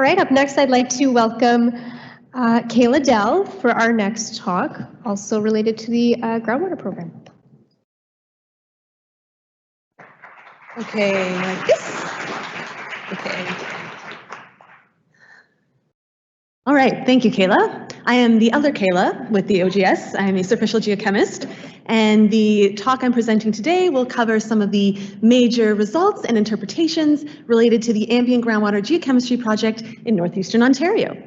right, up next I'd like to welcome Kayla Dell for our next talk, also related to the groundwater program. Okay, like this. Okay. All right, thank you, Kayla. I am the other Kayla with the OGS. I am a surficial geochemist, and the talk I'm presenting today will cover some of the major results and interpretations related to the ambient groundwater geochemistry project in northeastern Ontario.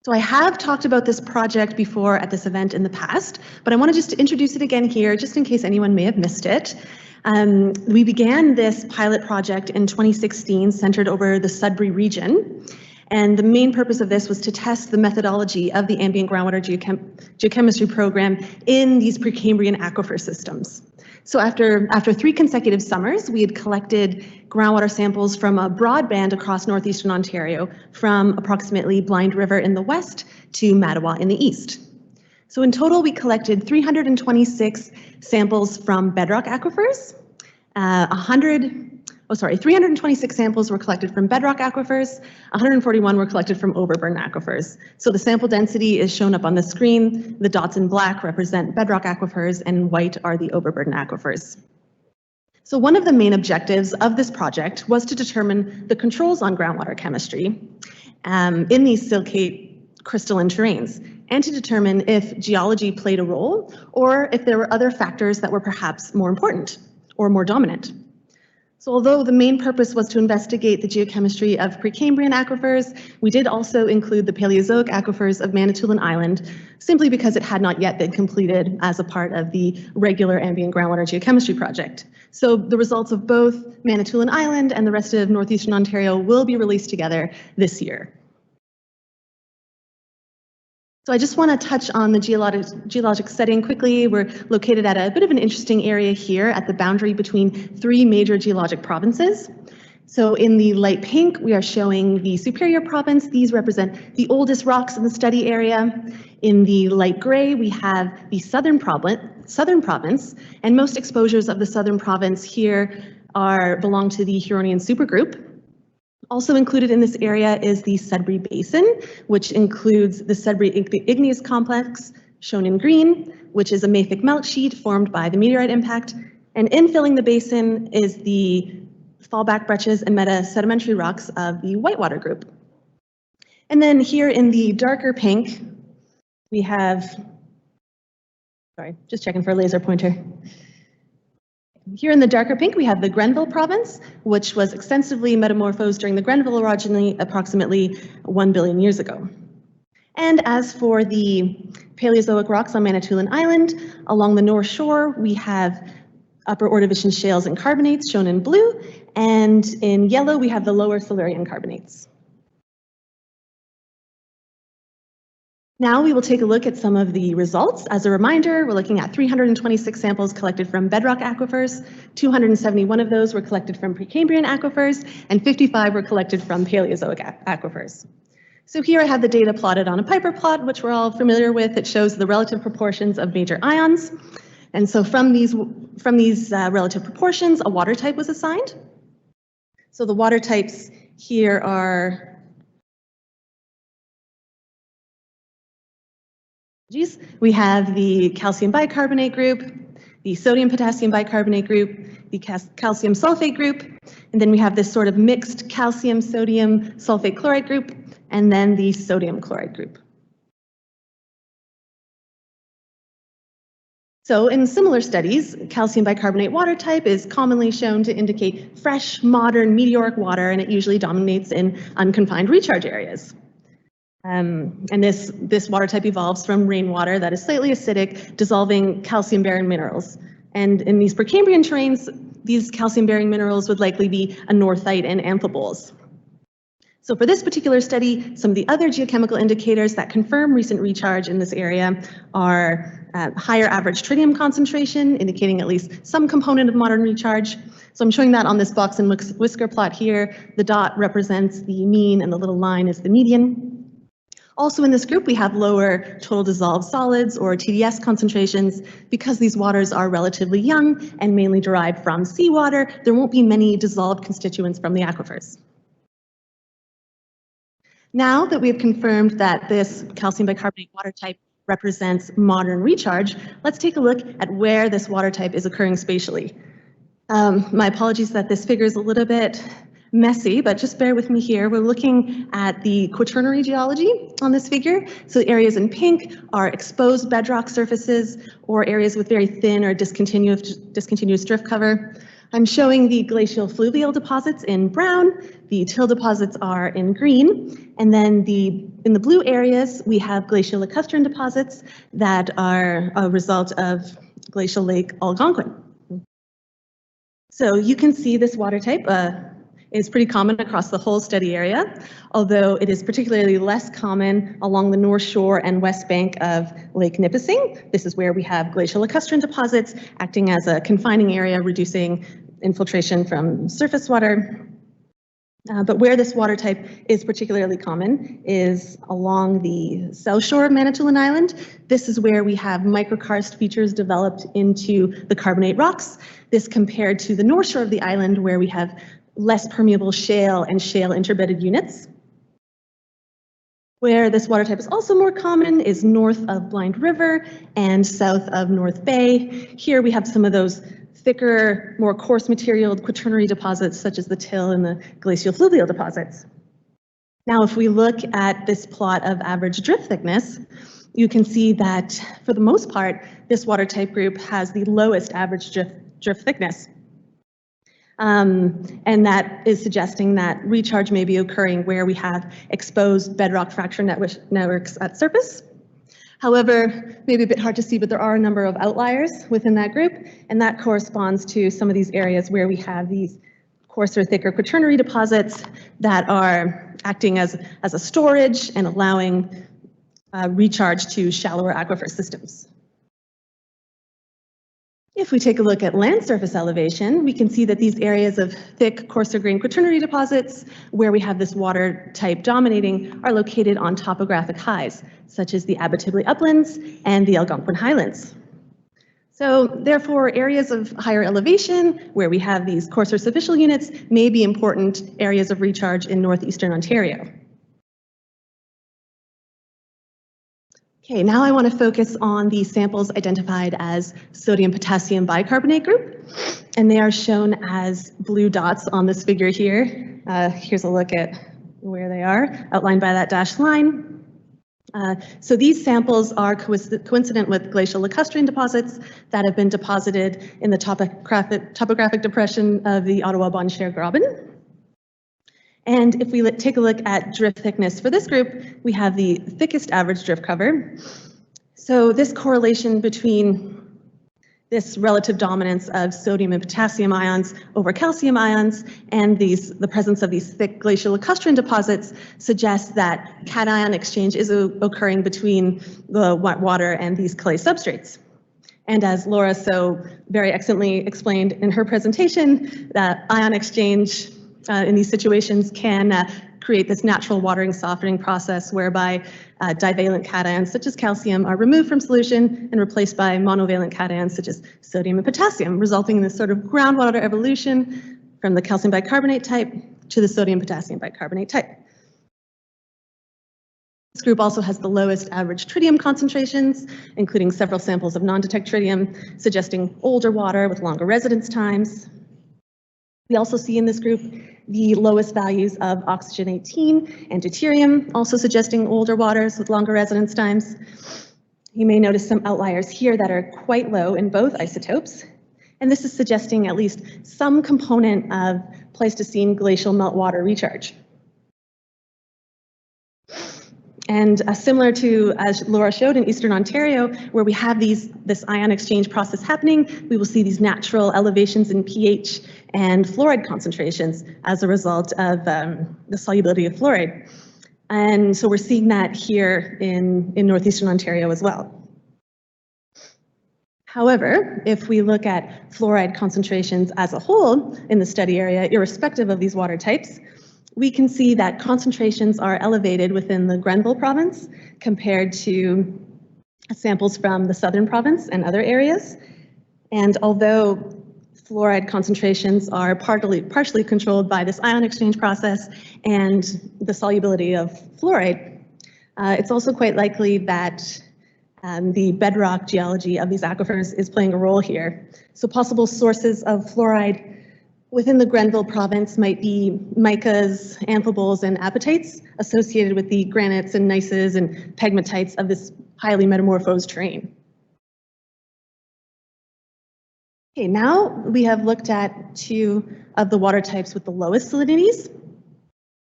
So I have talked about this project before at this event in the past, but I want to just introduce it again here, just in case anyone may have missed it. We began this pilot project in 2016, centered over the Sudbury region. And the main purpose of this was to test the methodology of the ambient groundwater geochemistry program in these Precambrian aquifer systems. So after 3 consecutive summers, we had collected groundwater samples from a broad band across northeastern Ontario, from approximately Blind River in the west to Mattawa in the east. So in total, we collected 326 samples from bedrock aquifers, 326 samples were collected from bedrock aquifers, 141 were collected from overburden aquifers. So the sample density is shown up on the screen. The dots in black represent bedrock aquifers and white are the overburden aquifers. So one of the main objectives of this project was to determine the controls on groundwater chemistry in these silicate crystalline terrains, and to determine if geology played a role or if there were other factors that were perhaps more important or more dominant. So although the main purpose was to investigate the geochemistry of Precambrian aquifers, we did also include the Paleozoic aquifers of Manitoulin Island, simply because it had not yet been completed as a part of the regular ambient groundwater geochemistry project. So the results of both Manitoulin Island and the rest of northeastern Ontario will be released together this year. So I just want to touch on the geologic setting quickly. We're located at a bit of an interesting area here at the boundary between 3 major geologic provinces. So in the light pink, we are showing the Superior Province. These represent the oldest rocks in the study area. In the light gray, we have the Southern Province, and most exposures of the Southern Province here belong to the Huronian supergroup. Also included in this area is the Sudbury Basin, which includes the Sudbury Igneous Complex, shown in green, which is a mafic melt sheet formed by the meteorite impact. And infilling the basin is the fallback breccias and meta-sedimentary rocks of the Whitewater group. And then here in the darker pink, we have, sorry, just checking for a laser pointer. Here in the darker pink, we have the Grenville province, which was extensively metamorphosed during the Grenville orogeny approximately 1 billion years ago. And as for the Paleozoic rocks on Manitoulin Island, along the north shore, we have upper Ordovician shales and carbonates shown in blue, and in yellow, we have the lower Silurian carbonates. Now we will take a look at some of the results. As a reminder, we're looking at 326 samples collected from bedrock aquifers, 271 of those were collected from Precambrian aquifers, and 55 were collected from Paleozoic aquifers. So here I have the data plotted on a Piper plot, which we're all familiar with. It shows the relative proportions of major ions. And so from these relative proportions, a water type was assigned. So the water types here are we have the calcium bicarbonate group, the sodium potassium bicarbonate group, the calcium sulfate group, and then we have this sort of mixed calcium sodium sulfate chloride group, and then the sodium chloride group. So in similar studies, calcium bicarbonate water type is commonly shown to indicate fresh, modern, meteoric water, and it usually dominates in unconfined recharge areas. And this water type evolves from rainwater that is slightly acidic, dissolving calcium-bearing minerals. And in these Precambrian terrains, these calcium-bearing minerals would likely be anorthite and amphiboles. So for this particular study, some of the other geochemical indicators that confirm recent recharge in this area are higher average tritium concentration, indicating at least some component of modern recharge. So I'm showing that on this box and whisker plot here. The dot represents the mean and the little line is the median. Also in this group, we have lower total dissolved solids or TDS concentrations. Because these waters are relatively young and mainly derived from seawater, there won't be many dissolved constituents from the aquifers. Now that we've confirmed that this calcium bicarbonate water type represents modern recharge, let's take a look at where this water type is occurring spatially. My apologies that this figure is a little bit messy, but just bear with me here. We're looking at the quaternary geology on this figure. So areas in pink are exposed bedrock surfaces or areas with very thin or discontinuous drift cover. I'm showing the glacial fluvial deposits in brown, the till deposits are in green, and then in the blue areas, we have glacial lacustrine deposits that are a result of glacial lake Algonquin. So you can see this water type is pretty common across the whole study area, although it is particularly less common along the north shore and west bank of Lake Nipissing. This is where we have glacial lacustrine deposits acting as a confining area, reducing infiltration from surface water. But where this water type is particularly common is along the south shore of Manitoulin Island. This is where we have microkarst features developed into the carbonate rocks. This compared to the north shore of the island where we have less permeable shale and shale interbedded units. Where this water type is also more common is north of Blind River and south of North Bay. Here we have some of those thicker, more coarse materialed quaternary deposits such as the till and the glacial fluvial deposits. Now, if we look at this plot of average drift thickness, you can see that for the most part, this water type group has the lowest average drift thickness. And that is suggesting that recharge may be occurring where we have exposed bedrock fracture networks at surface. However, maybe a bit hard to see, but there are a number of outliers within that group, and that corresponds to some of these areas where we have these coarser, thicker quaternary deposits that are acting as a storage and allowing recharge to shallower aquifer systems. If we take a look at land surface elevation, we can see that these areas of thick, coarser grained quaternary deposits, where we have this water type dominating, are located on topographic highs, such as the Abitibi uplands and the Algonquin highlands. So therefore, areas of higher elevation, where we have these coarser superficial units, may be important areas of recharge in northeastern Ontario. Okay, now I want to focus on the samples identified as sodium-potassium bicarbonate group, and they are shown as blue dots on this figure here. Here's a look at where they are, outlined by that dashed line. So these samples are coincident with glacial lacustrine deposits that have been deposited in the topographic depression of the Ottawa-Bon Cher Graben. And if we take a look at drift thickness for this group, we have the thickest average drift cover. So this correlation between this relative dominance of sodium and potassium ions over calcium ions and the presence of these thick glacial lacustrine deposits suggests that cation exchange is occurring between the water and these clay substrates. And as Laura so very excellently explained in her presentation, that ion exchange in these situations can create this natural watering softening process whereby divalent cations such as calcium are removed from solution and replaced by monovalent cations such as sodium and potassium, resulting in this sort of groundwater evolution from the calcium bicarbonate type to the sodium potassium bicarbonate type. This group also has the lowest average tritium concentrations, including several samples of non-detect tritium, suggesting older water with longer residence times. We also see in this group the lowest values of oxygen 18 and deuterium, also suggesting older waters with longer residence times. You may notice some outliers here that are quite low in both isotopes, and this is suggesting at least some component of Pleistocene glacial meltwater recharge. And similar to, as Laura showed, in Eastern Ontario, where we have this ion exchange process happening, we will see these natural elevations in pH and fluoride concentrations as a result of the solubility of fluoride. And so we're seeing that here in Northeastern Ontario as well. However, if we look at fluoride concentrations as a whole in the study area, irrespective of these water types, we can see that concentrations are elevated within the Grenville province compared to samples from the southern province and other areas. And although fluoride concentrations are partially controlled by this ion exchange process and the solubility of fluoride. It's also quite likely that the bedrock geology of these aquifers is playing a role here. So possible sources of fluoride within the Grenville province might be micas, amphiboles, and apatites associated with the granites and gneisses and pegmatites of this highly metamorphosed terrain. Okay, now we have looked at two of the water types with the lowest salinities.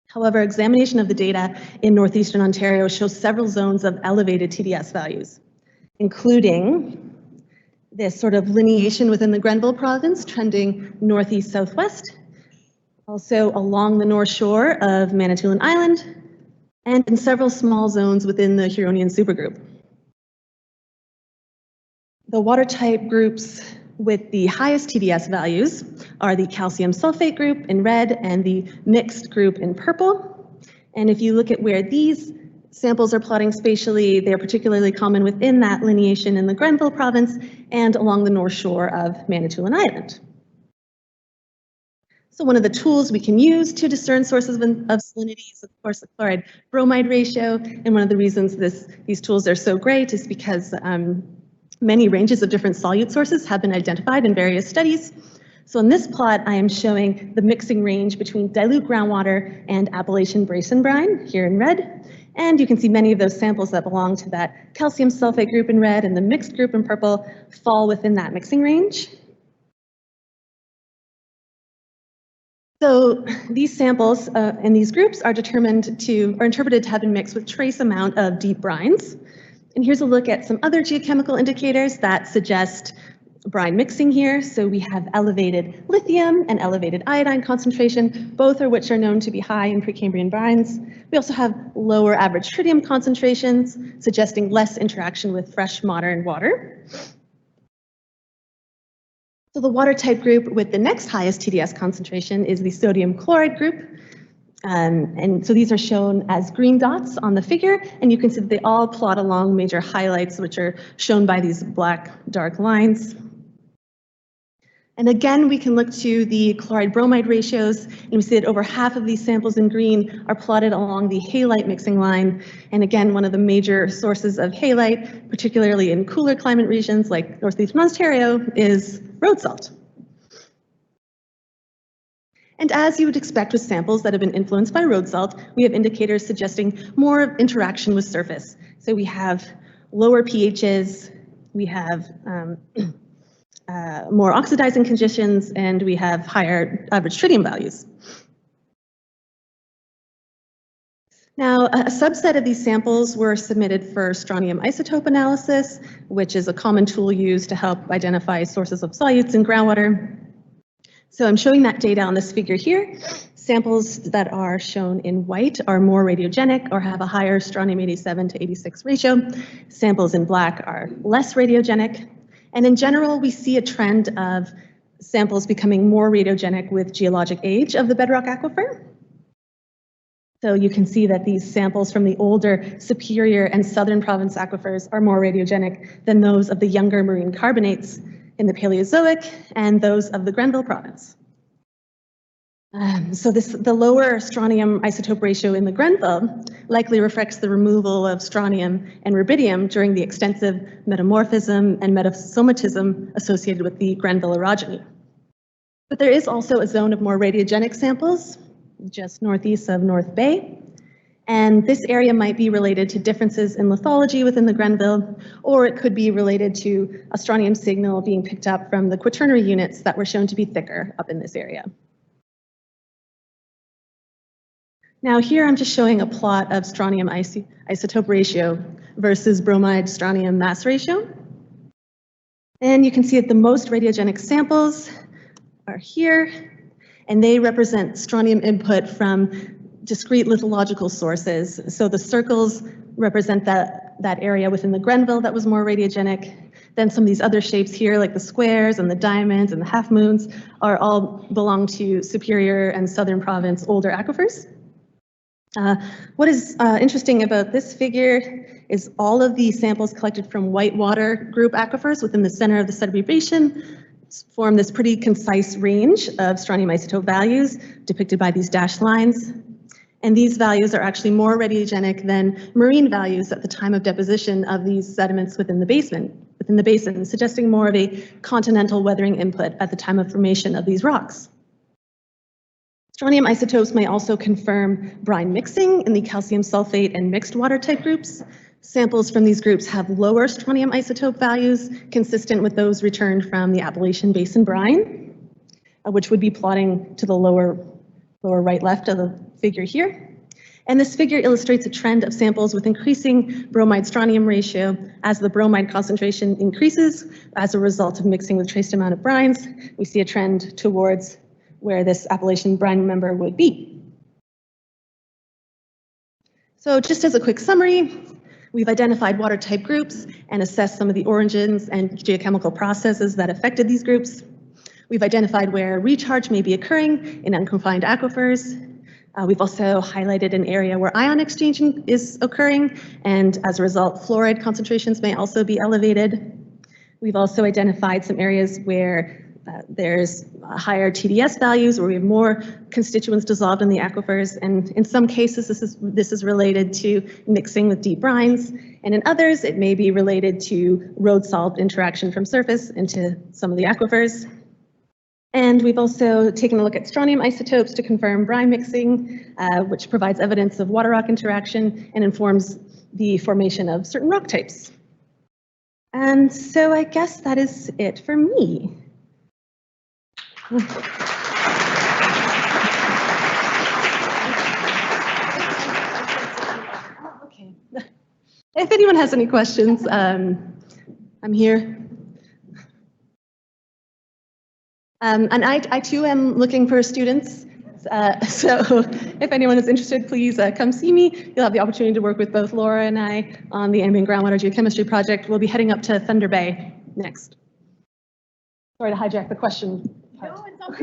However, examination of the data in northeastern Ontario shows several zones of elevated TDS values, including this sort of lineation within the Grenville province trending northeast-southwest, also along the north shore of Manitoulin Island, and in several small zones within the Huronian supergroup. The water type groups with the highest TDS values are the calcium sulfate group in red and the mixed group in purple. And if you look at where these samples are plotting spatially, they're particularly common within that lineation in the Grenville province and along the north shore of Manitoulin Island. So one of the tools we can use to discern sources of salinity is, of course, the chloride-bromide ratio. And one of the reasons these tools are so great is because many ranges of different solute sources have been identified in various studies. So in this plot, I am showing the mixing range between dilute groundwater and Appalachian basin brine here in red. And you can see many of those samples that belong to that calcium sulfate group in red and the mixed group in purple fall within that mixing range. So these samples in these groups are interpreted to have been mixed with trace amount of deep brines. And here's a look at some other geochemical indicators that suggest brine mixing here. So we have elevated lithium and elevated iodine concentration, both of which are known to be high in Precambrian brines. We also have lower average tritium concentrations, suggesting less interaction with fresh modern water. So the water type group with the next highest TDS concentration is the sodium chloride group. And so these are shown as green dots on the figure, and you can see that they all plot along major highlights, which are shown by these black dark lines. And again, we can look to the chloride-bromide ratios, and we see that over half of these samples in green are plotted along the halite mixing line. And again, one of the major sources of halite, particularly in cooler climate regions like northeastern Ontario, is road salt. And as you would expect with samples that have been influenced by road salt, we have indicators suggesting more interaction with surface. So we have lower pHs, we have more oxidizing conditions, and we have higher average tritium values. Now, a subset of these samples were submitted for strontium isotope analysis, which is a common tool used to help identify sources of solutes in groundwater. So I'm showing that data on this figure here. Samples that are shown in white are more radiogenic or have a higher strontium 87 to 86 ratio. Samples in black are less radiogenic. And in general, we see a trend of samples becoming more radiogenic with geologic age of the bedrock aquifer. So you can see that these samples from the older Superior and Southern Province aquifers are more radiogenic than those of the younger marine carbonates in the Paleozoic and those of the Grenville province. So the lower strontium isotope ratio in the Grenville likely reflects the removal of strontium and rubidium during the extensive metamorphism and metasomatism associated with the Grenville orogeny. But there is also a zone of more radiogenic samples just northeast of North Bay. And this area might be related to differences in lithology within the Grenville, or it could be related to a strontium signal being picked up from the quaternary units that were shown to be thicker up in this area. Now here I'm just showing a plot of strontium isotope ratio versus bromide strontium mass ratio. And you can see that the most radiogenic samples are here, and they represent strontium input from discrete lithological sources. So the circles represent that area within the Grenville that was more radiogenic. Then some of these other shapes here, like the squares and the diamonds and the half moons, are all belong to Superior and Southern Province older aquifers. What is interesting about this figure is all of the samples collected from whitewater group aquifers within the center of the Sudbury Basin. form this pretty concise range of strontium isotope values depicted by these dashed lines. And these values are actually more radiogenic than marine values at the time of deposition of these sediments within the basin, suggesting more of a continental weathering input at the time of formation of these rocks. Strontium isotopes may also confirm brine mixing in the calcium sulfate and mixed water type groups. Samples from these groups have lower strontium isotope values consistent with those returned from the Appalachian Basin brine, which would be plotting to the lower right left of the figure here. And this figure illustrates a trend of samples with increasing bromide strontium ratio as the bromide concentration increases as a result of mixing with trace amount of brines. We see a trend towards where this Appalachian brine member would be. So just as a quick summary, we've identified water type groups and assessed some of the origins and geochemical processes that affected these groups. We've identified where recharge may be occurring in unconfined aquifers. We've also highlighted an area where ion exchange is occurring, and as a result, fluoride concentrations may also be elevated. We've also identified some areas where there's higher TDS values, where we have more constituents dissolved in the aquifers, and in some cases this is related to mixing with deep brines, and in others it may be related to road salt interaction from surface into some of the aquifers. And we've also taken a look at strontium isotopes to confirm brine mixing, which provides evidence of water rock interaction and informs the formation of certain rock types. And so I guess that is it for me. Okay. If anyone has any questions, I'm here. And I too am looking for students. So if anyone is interested, please come see me. You'll have the opportunity to work with both Laura and I on the ambient groundwater geochemistry project. We'll be heading up to Thunder Bay next. Sorry to hijack the question part. No, it's okay.